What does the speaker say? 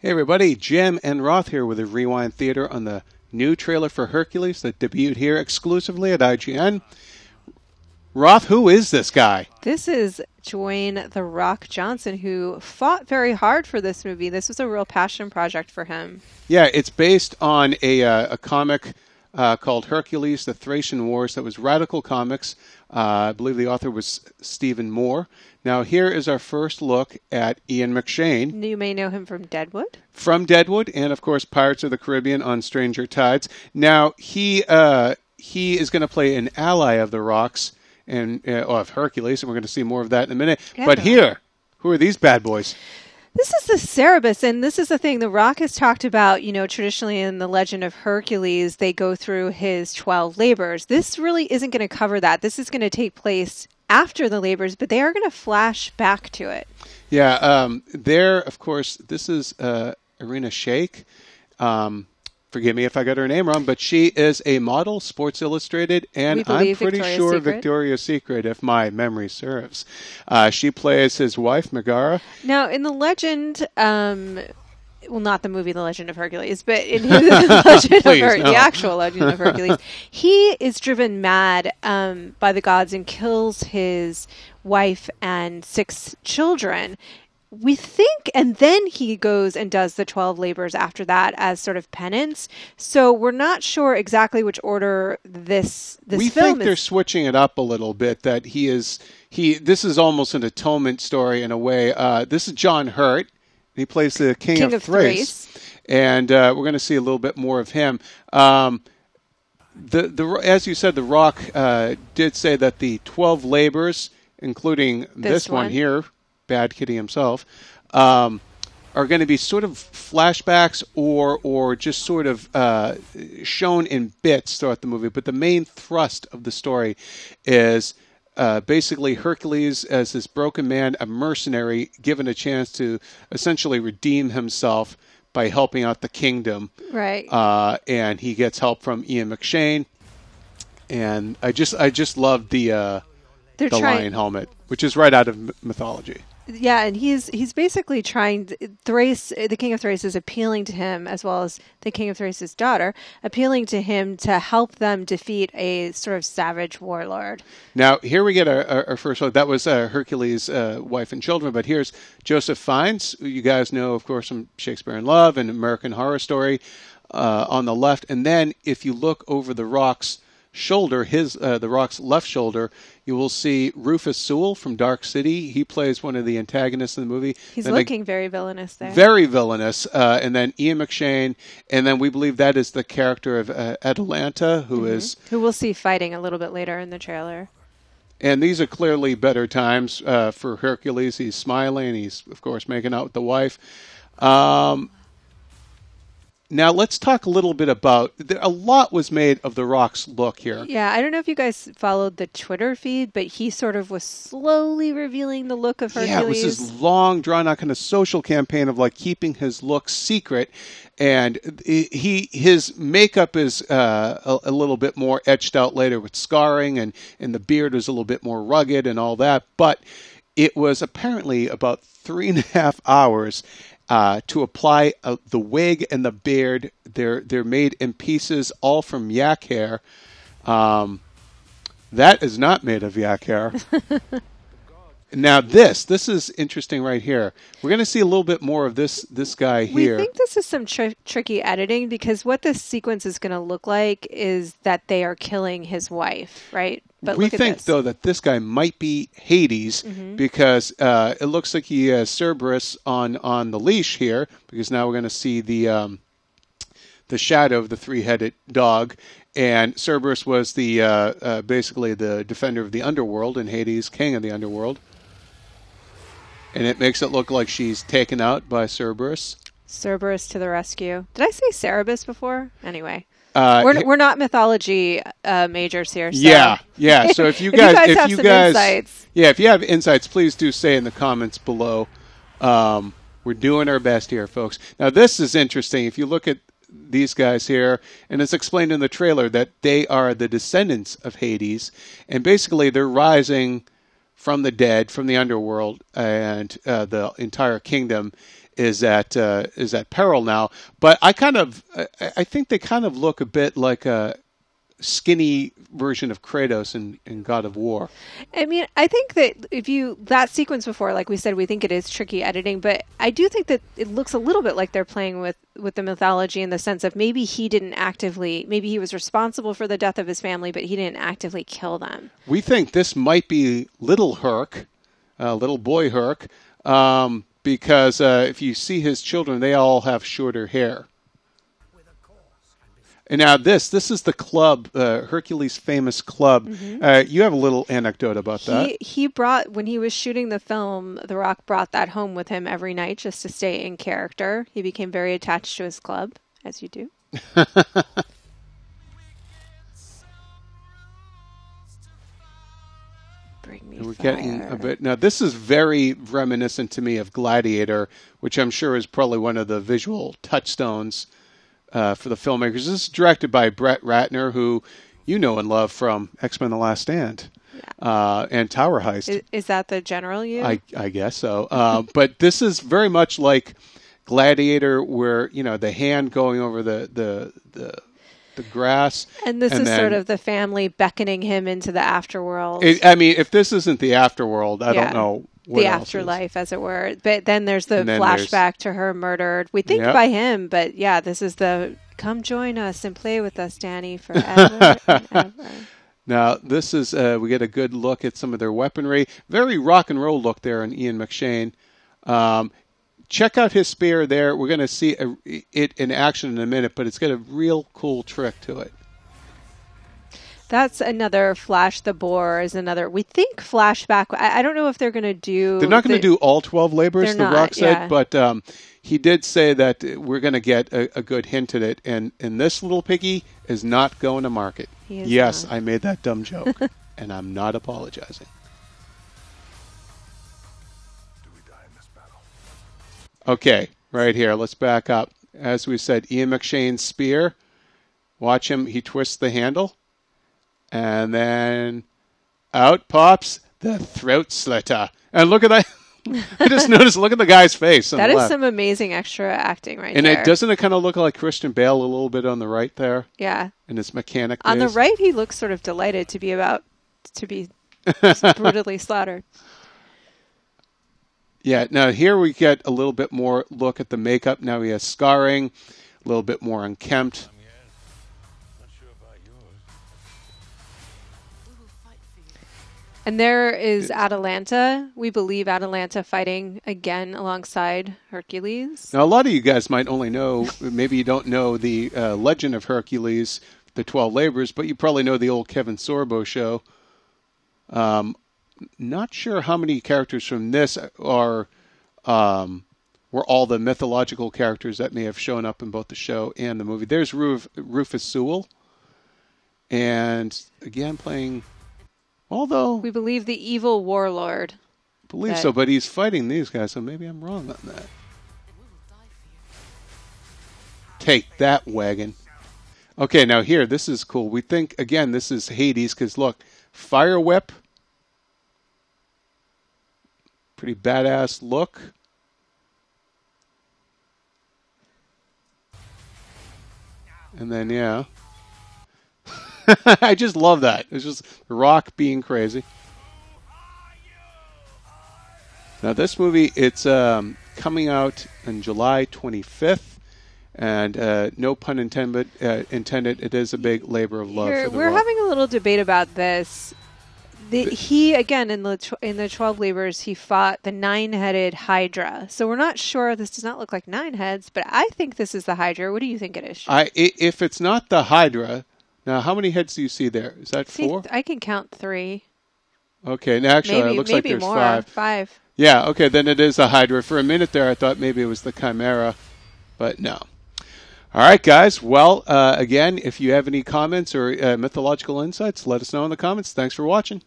Hey everybody, Jim and Roth here with the Rewind Theater on the new trailer for Hercules that debuted here exclusively at IGN. Roth, who is this guy? This is Dwayne "The Rock" Johnson, who fought very hard for this movie. This was a real passion project for him. Yeah, it's based on a comic called Hercules, the Thracian Wars that was Radical Comics. I believe the author was Stephen Moore. Now, here is our first look at Ian McShane. You may know him from Deadwood. From Deadwood, and of course, Pirates of the Caribbean on Stranger Tides. Now, he is going to play an ally of the Rock's and of Hercules, and we're going to see more of that in a minute. Yeah. But here, who are these bad boys? This is the Cerberus, and this is the thing The Rock has talked about, traditionally in the legend of Hercules, they go through his 12 labors. This really isn't going to cover that. This is going to take place after the labors, but they are going to flash back to it. Yeah, of course, this is Irina Shayk. Forgive me if I got her name wrong, but she is a model, Sports Illustrated, and I'm pretty sure Victoria's Secret, if my memory serves. She plays his wife, Megara. Now, in the legend, well, not the movie The Legend of Hercules, but in his legend the actual Legend of Hercules, he is driven mad by the gods and kills his wife and 6 children. We think, and then he goes and does the 12 labors after that as sort of penance. So we're not sure exactly which order this film is. We think they're switching it up a little bit. That this is almost an atonement story in a way. This is John Hurt. He plays the King of Thrace, and we're going to see a little bit more of him. As you said, The Rock did say that the 12 labors, including this one here, Bad Kitty himself, are going to be sort of flashbacks or just sort of shown in bits throughout the movie. But the main thrust of the story is basically Hercules as this broken man, a mercenary, given a chance to essentially redeem himself by helping out the kingdom. Right. And he gets help from Ian McShane. And I just love the lion helmet, which is right out of mythology. Yeah, and he's basically trying. The King of Thrace is appealing to him, as well as the King of Thrace's daughter, appealing to him to help them defeat a sort of savage warlord. Now, here we get our first look. That was Hercules' wife and children, but here's Joseph Fiennes, who you guys know, of course, from Shakespeare in Love and American Horror Story, on the left. And then, if you look over the Rock's shoulder, the Rock's left shoulder, you will see Rufus Sewell from Dark City. He plays one of the antagonists in the movie. He's looking very villainous there. Very villainous. And then Ian McShane, and then we believe that is the character of Atalanta, who we'll see fighting a little bit later in the trailer. And these are clearly better times for Hercules. He's smiling. He's, of course, making out with the wife. Now, let's talk a little bit about, a lot was made of The Rock's look here. Yeah, I don't know if you guys followed the Twitter feed, but he sort of was slowly revealing the look of Hercules. Yeah, it was this long, drawn-out kind of social campaign of like keeping his look secret. And his makeup is a little bit more etched out later with scarring, and the beard was a little bit more rugged and all that. But it was apparently about 3.5 hours to apply the wig and the beard. They're made in pieces, all from yak hair. That is not made of yak hair. Now this is interesting right here. We're going to see a little bit more of this guy here. We think this is some tricky editing, because what this sequence is going to look like is that they are killing his wife, right? But we think, though, that this guy might be Hades, because it looks like he has Cerberus on the leash here, because now we're going to see the shadow of the 3-headed dog. And Cerberus was the basically the defender of the underworld, and Hades, king of the underworld. And it makes it look like she's taken out by Cerberus. Cerberus to the rescue. Did I say Cerberus before? Anyway. We're not mythology majors here. So. Yeah. So if you guys have some insights, if you have insights, please do say in the comments below. We're doing our best here, folks. Now this is interesting. If you look at these guys here, and it's explained in the trailer that they are the descendants of Hades, and basically they're rising from the dead, from the underworld, and the entire kingdom is at peril now. But I think they kind of look a bit like a skinny version of Kratos in God of War. I mean, I think that that sequence before, like we said, we think it is tricky editing, but I do think that it looks a little bit like they're playing with the mythology in the sense of maybe he was responsible for the death of his family, but he didn't actively kill them. We think this might be little Herc, little boy Herc, because if you see his children, they all have shorter hair. And now this is the club, Hercules' famous club. Mm-hmm. You have a little anecdote about that. He brought, when he was shooting the film, The Rock brought that home with him every night just to stay in character. He became very attached to his club, as you do. We're getting a bit now. This is very reminiscent to me of Gladiator, which I'm sure is probably one of the visual touchstones for the filmmakers. This is directed by Brett Ratner, who you know and love from X-Men: The Last Stand and Tower Heist. Is that the general you? I guess so. But this is very much like Gladiator, where the hand going over the grass. And this is sort of the family beckoning him into the afterworld. I mean, if this isn't the afterworld, I don't know what the afterlife, as it were. But then there's the flashback to her murdered. We think by him, but this is the come join us and play with us, Danny, forever and ever. Now, this is, we get a good look at some of their weaponry. Very rock and roll look there on Ian McShane. Check out his spear there. We're going to see it in action in a minute, but it's got a real cool trick to it. That's another Flash the Boar is another, we think flashback. I don't know if they're going to do... They're not going to do all 12 labors, The Rock said, but he did say that we're going to get a good hint at it, and this little piggy is not going to market. Yes, not. I made that dumb joke, and I'm not apologizing. Okay, right here. Let's back up. As we said, Ian McShane's spear. Watch him. He twists the handle. And then out pops the throat slitter. And look at that. I just noticed, look at the guy's face. That is some amazing extra acting right there. And doesn't it kind of look like Christian Bale a little bit on the right there? Yeah. In his mechanic On days. the right, he looks sort of delighted to be brutally slaughtered. Yeah, now here we get a little bit more look at the makeup. Now he has scarring, a little bit more unkempt. And there is Atalanta. We believe Atalanta fighting again alongside Hercules. Now, a lot of you guys might only know, maybe you don't know the legend of Hercules, the 12 Labors, but you probably know the old Kevin Sorbo show. Not sure how many characters from this were all the mythological characters that may have shown up in both the show and the movie. There's Rufus Sewell. And again, playing, although... We believe the evil warlord. Believe so, but he's fighting these guys, so maybe I'm wrong on that. Take that, wagon. Okay, now here, this is cool. We think, again, this is Hades, because look, fire whip. Pretty badass look. And then, yeah. I just love that. It's just The Rock being crazy. Now, this movie, it's coming out on July 25th. And no pun intended, it is a big labor of love for The Rock. We're having a little debate about this. He, again, in the 12 Labors, he fought the 9-headed Hydra. So we're not sure. This does not look like 9 heads, but I think this is the Hydra. What do you think it is? If it's not the Hydra, now how many heads do you see there? Is that 4? I can count 3. Okay, now actually it looks like there's more. 5. Yeah, okay, then it is the Hydra. For a minute there, I thought maybe it was the Chimera, but no. All right, guys. Well, again, if you have any comments or mythological insights, let us know in the comments. Thanks for watching.